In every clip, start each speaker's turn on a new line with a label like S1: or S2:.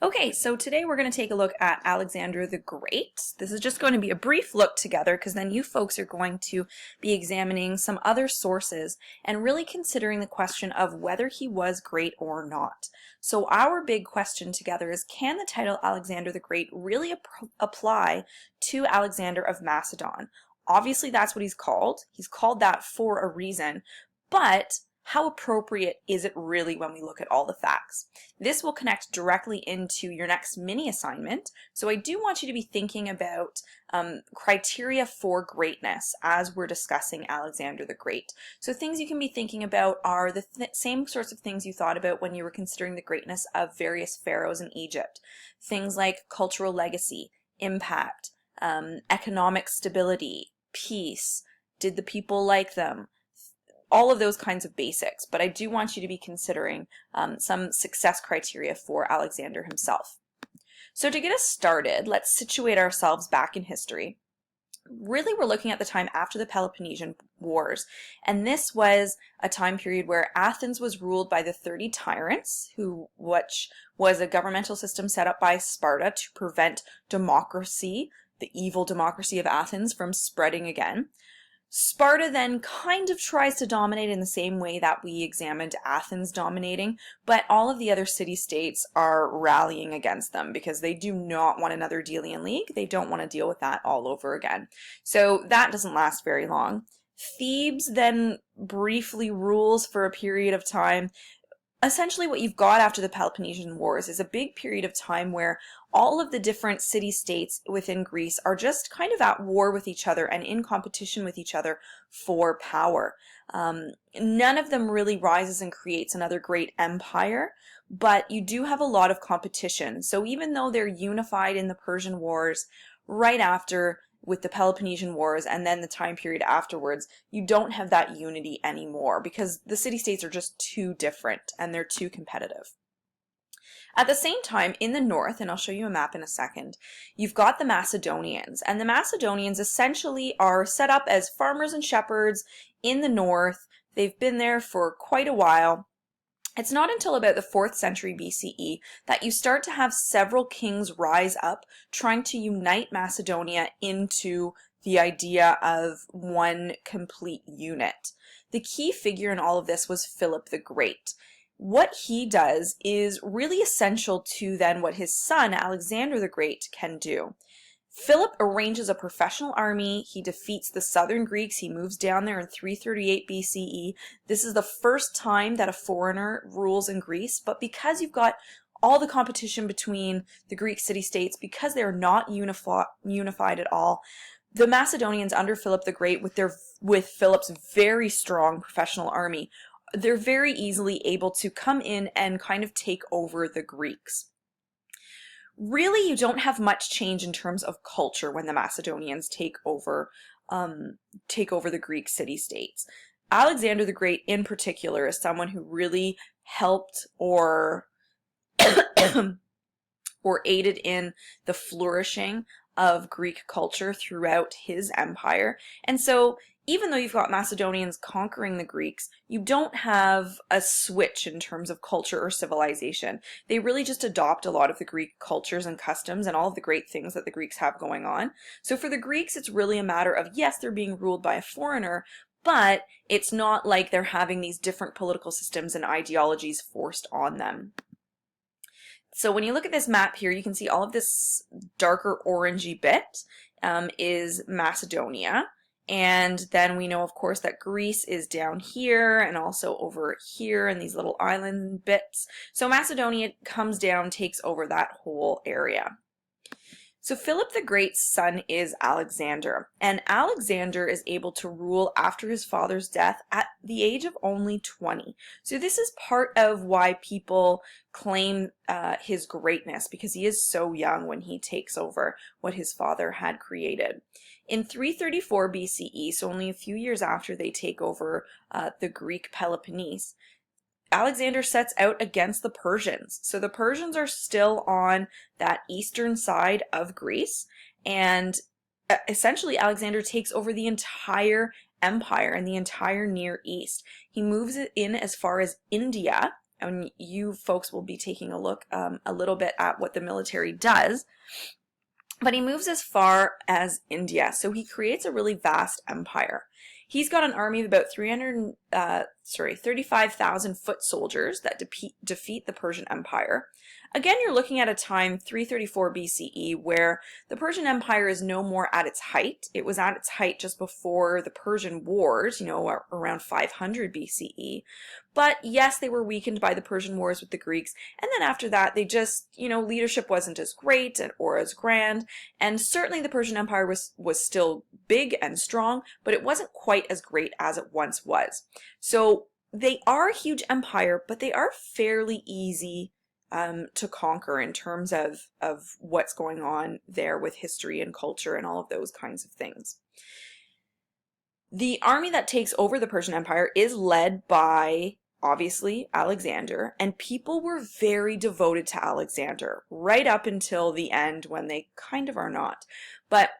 S1: Okay, so today we're going to take a look at Alexander the Great. This is just going to be a brief look together because then you folks are going to be examining some other sources and really considering the question of whether he was great or not. So our big question together is, can the title Alexander the Great really apply to Alexander of Macedon? Obviously that's what he's called. He's called that for a reason, but how appropriate is it really when we look at all the facts? This will connect directly into your next mini assignment. So I do want you to be thinking about criteria for greatness as we're discussing Alexander the Great. So things you can be thinking about are the same sorts of things you thought about when you were considering the greatness of various pharaohs in Egypt. Things like cultural legacy, impact, economic stability, peace, did the people like them? All of those kinds of basics, but I do want you to be considering some success criteria for Alexander himself. So to get us started, let's situate ourselves back in history. Really, we're looking at the time after the Peloponnesian Wars, and this was a time period where Athens was ruled by the 30 tyrants, which was a governmental system set up by Sparta to prevent democracy, the evil democracy of Athens, from spreading again. Sparta then kind of tries to dominate in the same way that we examined Athens dominating, but all of the other city-states are rallying against them because they do not want another Delian League. They don't want to deal with that all over again. So that doesn't last very long. Thebes then briefly rules for a period of time. Essentially what you've got after the Peloponnesian Wars is a big period of time where all of the different city-states within Greece are just kind of at war with each other and in competition with each other for power. None of them really rises and creates another great empire, but you do have a lot of competition. So even though they're unified in the Persian Wars, right after with the Peloponnesian Wars and then the time period afterwards, you don't have that unity anymore because the city-states are just too different and they're too competitive. At the same time, in the north, and I'll show you a map in a second, you've got the Macedonians, and the Macedonians essentially are set up as farmers and shepherds in the north. They've been there for quite a while. It's not until about the 4th century BCE that you start to have several kings rise up trying to unite Macedonia into the idea of one complete unit. The key figure in all of this was Philip the Great. What he does is really essential to then what his son Alexander the Great can do. Philip arranges a professional army. He defeats the southern Greeks. He moves down there in 338 BCE. This is the first time that a foreigner rules in Greece, but because you've got all the competition between the Greek city-states, because they're not unified at all, the Macedonians under Philip the Great, with Philip's very strong professional army, they're very easily able to come in and kind of take over the Greeks. Really, you don't have much change in terms of culture when the Macedonians take over the Greek city-states. Alexander the Great in particular is someone who really helped or aided in the flourishing of Greek culture throughout his empire. And so even though you've got Macedonians conquering the Greeks, you don't have a switch in terms of culture or civilization. They really just adopt a lot of the Greek cultures and customs and all of the great things that the Greeks have going on. So for the Greeks, it's really a matter of, yes, they're being ruled by a foreigner, but it's not like they're having these different political systems and ideologies forced on them. So when you look at this map here, you can see all of this darker orangey bit is Macedonia. And then we know, of course, that Greece is down here and also over here in these little island bits. So Macedonia comes down, takes over that whole area. So Philip the Great's son is Alexander, and Alexander is able to rule after his father's death at the age of only 20. So this is part of why people claim his greatness, because he is so young when he takes over what his father had created. In 334 BCE, so only a few years after they take over the Greek Peloponnese, Alexander sets out against the Persians. So the Persians are still on that eastern side of Greece, and essentially Alexander takes over the entire empire and the entire Near East. He moves it in as far as India, and you folks will be taking a look a little bit at what the military does. But he moves as far as India, so he creates a really vast empire. He's got an army of about 35,000 foot soldiers that defeat the Persian Empire. Again, you're looking at a time 334 BCE where the Persian Empire is no more at its height. It was at its height just before the Persian Wars, around 500 BCE. But yes, they were weakened by the Persian Wars with the Greeks. And then after that, they just, leadership wasn't as great or as grand. And certainly the Persian Empire was still big and strong, but it wasn't quite as great as it once was. So they are a huge empire, but they are fairly easy to conquer in terms of what's going on there with history and culture and all of those kinds of things. The army that takes over the Persian Empire is led by, obviously, Alexander, and people were very devoted to Alexander right up until the end when they kind of are not. But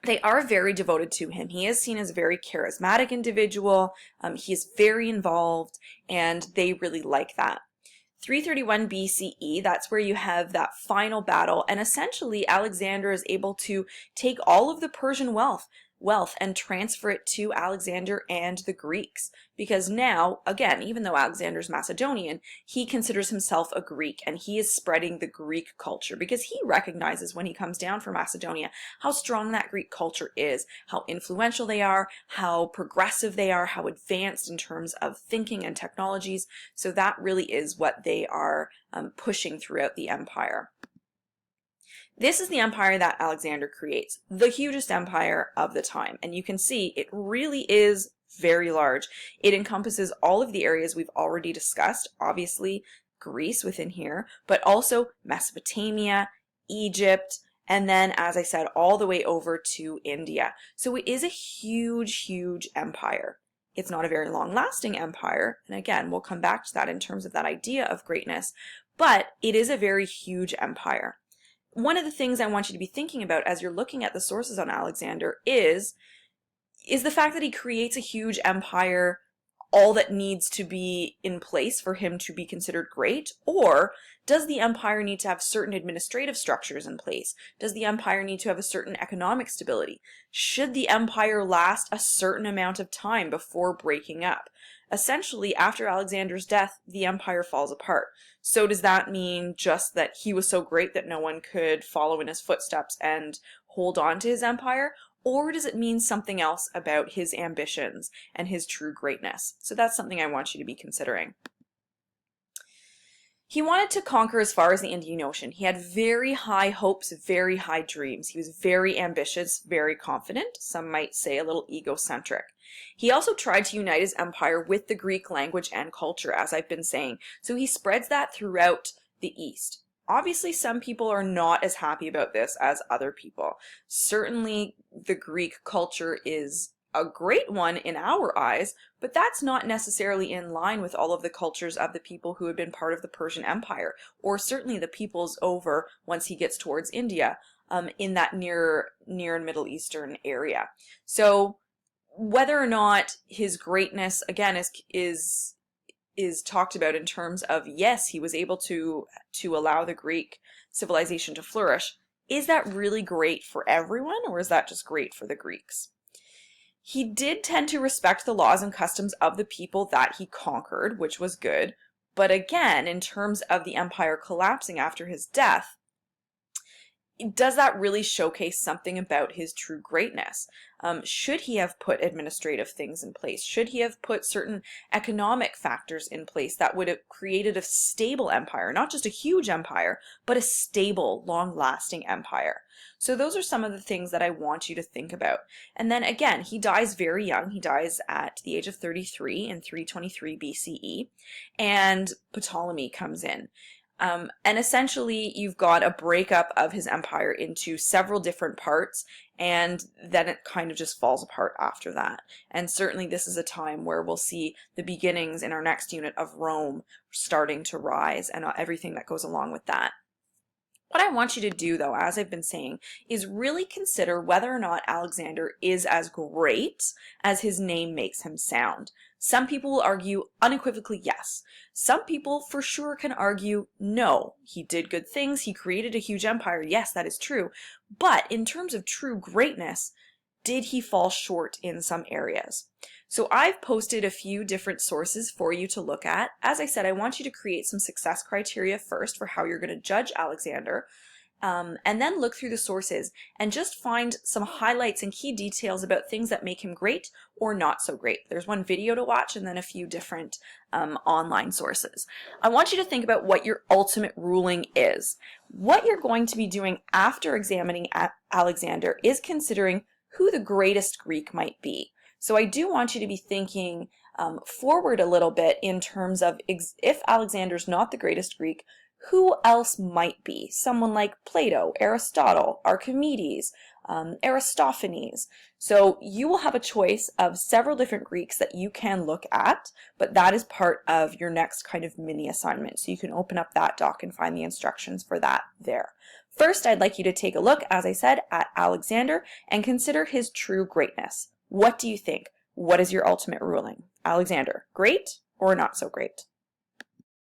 S1: they are very devoted to him. He is seen as a very charismatic individual. He is very involved, and they really like that. 331 BCE, that's where you have that final battle, and essentially Alexander is able to take all of the Persian wealth and transfer it to Alexander and the Greeks. Because now, again, even though Alexander's Macedonian, he considers himself a Greek, and he is spreading the Greek culture because he recognizes when he comes down from Macedonia how strong that Greek culture is, how influential they are, how progressive they are, how advanced in terms of thinking and technologies. So that really is what they are pushing throughout the empire. This is the empire that Alexander creates, the hugest empire of the time. And you can see it really is very large. It encompasses all of the areas we've already discussed, obviously Greece within here, but also Mesopotamia, Egypt, and then, as I said, all the way over to India. So it is a huge, huge empire. It's not a very long-lasting empire, and again, we'll come back to that in terms of that idea of greatness, but it is a very huge empire. One of the things I want you to be thinking about as you're looking at the sources on Alexander is the fact that he creates a huge empire all that needs to be in place for him to be considered great? Or does the empire need to have certain administrative structures in place? Does the empire need to have a certain economic stability? Should the empire last a certain amount of time before breaking up? Essentially, after Alexander's death, the empire falls apart. So does that mean just that he was so great that no one could follow in his footsteps and hold on to his empire? Or does it mean something else about his ambitions and his true greatness? So that's something I want you to be considering. He wanted to conquer as far as the Indian Ocean. He had very high hopes, very high dreams. He was very ambitious, very confident, some might say a little egocentric. He also tried to unite his empire with the Greek language and culture, as I've been saying, so he spreads that throughout the East. Obviously, some people are not as happy about this as other people. Certainly, the Greek culture is a great one in our eyes, but that's not necessarily in line with all of the cultures of the people who had been part of the Persian Empire, or certainly the peoples over once he gets towards India, in that near and Middle Eastern area. So whether or not his greatness, again, is talked about in terms of, yes, he was able to allow the Greek civilization to flourish. Is that really great for everyone, or is that just great for the Greeks? He did tend to respect the laws and customs of the people that he conquered, which was good. But again, in terms of the empire collapsing after his death, does that really showcase something about his true greatness? Should he have put administrative things in place? Should he have put certain economic factors in place that would have created a stable empire, not just a huge empire, but a stable, long-lasting empire? So those are some of the things that I want you to think about. And then again, he dies very young. He dies at the age of 33 in 323 BCE, and Ptolemy comes in. And essentially, you've got a breakup of his empire into several different parts, and then it kind of just falls apart after that. And certainly this is a time where we'll see the beginnings in our next unit of Rome starting to rise and everything that goes along with that. What I want you to do, though, as I've been saying, is really consider whether or not Alexander is as great as his name makes him sound. Some people will argue unequivocally yes. Some people for sure can argue no. He did good things, he created a huge empire. Yes, that is true. But in terms of true greatness, did he fall short in some areas? So I've posted a few different sources for you to look at. As I said, I want you to create some success criteria first for how you're going to judge Alexander. And then look through the sources and just find some highlights and key details about things that make him great or not so great. There's one video to watch and then a few different online sources. I want you to think about what your ultimate ruling is. What you're going to be doing after examining Alexander is considering who the greatest Greek might be. So I do want you to be thinking forward a little bit in terms of if Alexander's not the greatest Greek, who else might be? Someone like Plato, Aristotle, Archimedes, Aristophanes. So you will have a choice of several different Greeks that you can look at, but that is part of your next kind of mini assignment. So you can open up that doc and find the instructions for that there. First, I'd like you to take a look, as I said, at Alexander and consider his true greatness. What do you think? What is your ultimate ruling? Alexander, great or not so great?